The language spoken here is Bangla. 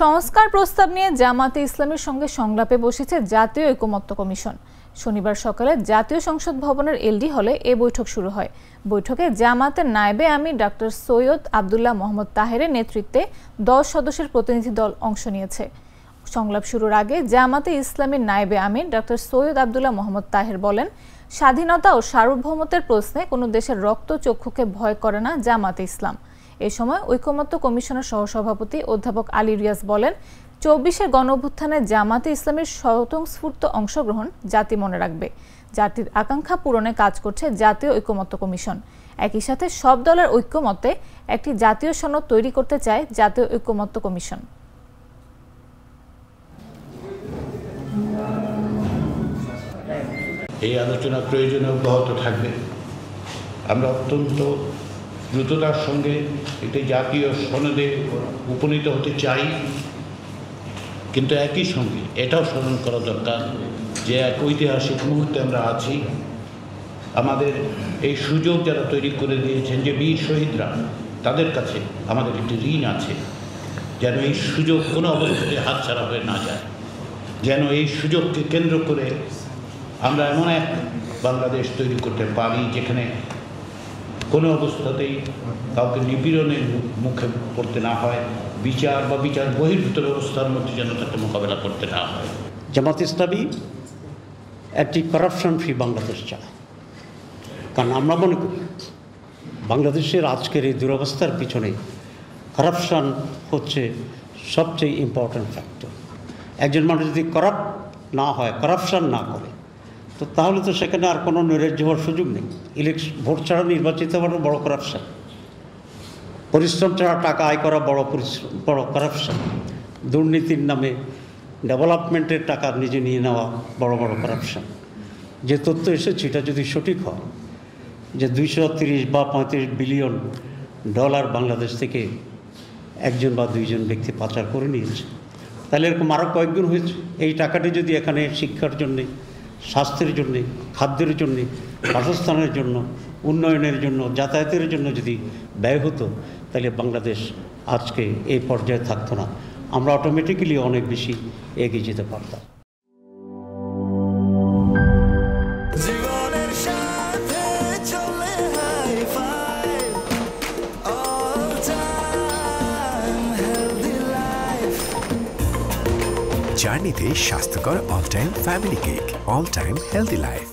সংস্কার প্রস্তাব নিয়ে জামাতে ইসলামীর সঙ্গে সংলাপে বসেছে জাতীয় ঐকমত্য কমিশন। শনিবার সকালে জাতীয় সংসদ ভবনের এলডি হলে এ বৈঠক শুরু হয়। বৈঠকে জামাতের নায়েবে আমির ডক্টর সৈয়দ আব্দুল্লাহ মোহাম্মদ তাহেরের নেতৃত্বে 10 সদস্যের প্রতিনিধি দল অংশ নিয়েছে। সংলাপ শুরুর আগে জামাতে ইসলামীর নায়েবে আমির ডক্টর সৈয়দ আব্দুল্লাহ মোহাম্মদ তাহের বলেন, স্বাধীনতা ও সার্বভৌমত্বের প্রশ্নে কোনো দেশের রক্তচক্ষুকে ভয় করে না জামাতে ইসলাম। এ সময় ঐকমত্য কমিশনের সহসভাপতি অধ্যাপক আলী রিয়াজ বলেন, 24-এর গণঅভ্যুত্থানে জামাতে ইসলামীর স্বতঃস্ফূর্ত অংশগ্রহণ জাতি মনে রাখবে। জাতির আকাঙ্ক্ষা পূরণে কাজ করছে জাতীয় ঐকমত্য কমিশন। একই সাথে সব দলের ঐক্যমতে একটি জাতীয় সনদ তৈরি করতে চায় জাতীয় ঐকমত্য কমিশন। এই আলোচনা প্রয়োজনে অব্যাহত থাকবে। আমরা অত্যন্ত দ্রুততার সঙ্গে একটি জাতীয় সনদে উপনীত হতে চাই, কিন্তু একই সঙ্গে এটাও স্মরণ করা দরকার যে এক ঐতিহাসিক মুহূর্তে আমরা আছি। আমাদের এই সুযোগ যারা তৈরি করে দিয়েছেন, যে বীর শহীদরা, তাদের কাছে আমাদের একটি ঋণ আছে, যেন এই সুযোগ কোনো অবস্থাতে হাতছাড়া হয়ে না যায়, যেন এই সুযোগকে কেন্দ্র করে আমরা এমন এক বাংলাদেশ তৈরি করতে পারি যেখানে কোনো অবস্থাতেই কাউকে নিপীড়নের মুখে পড়তে না হয়, বিচার বা বিচার বহির্ভূত ব্যবস্থার মধ্যে যেন তাকে মোকাবেলা করতে না হয়। জামাত ইসলামী একটি করাপশন ফ্রি বাংলাদেশ চায়, কারণ আমরা মনে করি বাংলাদেশের আজকের এই দুরবস্থার পিছনে করাপশন হচ্ছে সবচেয়ে ইম্পর্ট্যান্ট ফ্যাক্টর। একজন মানুষ যদি করাপ্ট না হয়, করাপশন না করে, তো তাহলে তো সেখানে আর কোনো নৈরাজ্য হওয়ার সুযোগ নেই। ভোট ছাড়া নির্বাচিত হওয়ার বড় করাপশন, পরিশ্রম ছাড়া টাকা আয় করা বড় করাপশন, দুর্নীতির নামে ডেভেলপমেন্টের টাকা নিজে নিয়ে নেওয়া বড় করাপশন। যে তথ্য এসেছে এটা যদি সঠিক হয় যে 230 বা 35 বিলিয়ন ডলার বাংলাদেশ থেকে একজন বা দুইজন ব্যক্তি পাচার করে নিয়েছে, তাহলে এরকম আরও কয়েকজন হয়েছে। এই টাকাটি যদি এখানে শিক্ষার জন্যে, স্বাস্থ্যের জন্যে, খাদ্যের জন্যে, বাসস্থানের জন্য, উন্নয়নের জন্য, যাতায়াতের জন্য যদি ব্যয় হতো, তাহলে বাংলাদেশ আজকে এই পর্যায়ে থাকতো না। আমরা অটোমেটিক্যালি অনেক বেশি এগিয়ে যেতে পারতাম। জার্নিতে স্বাস্থ্যকর all time family cake, all time healthy life.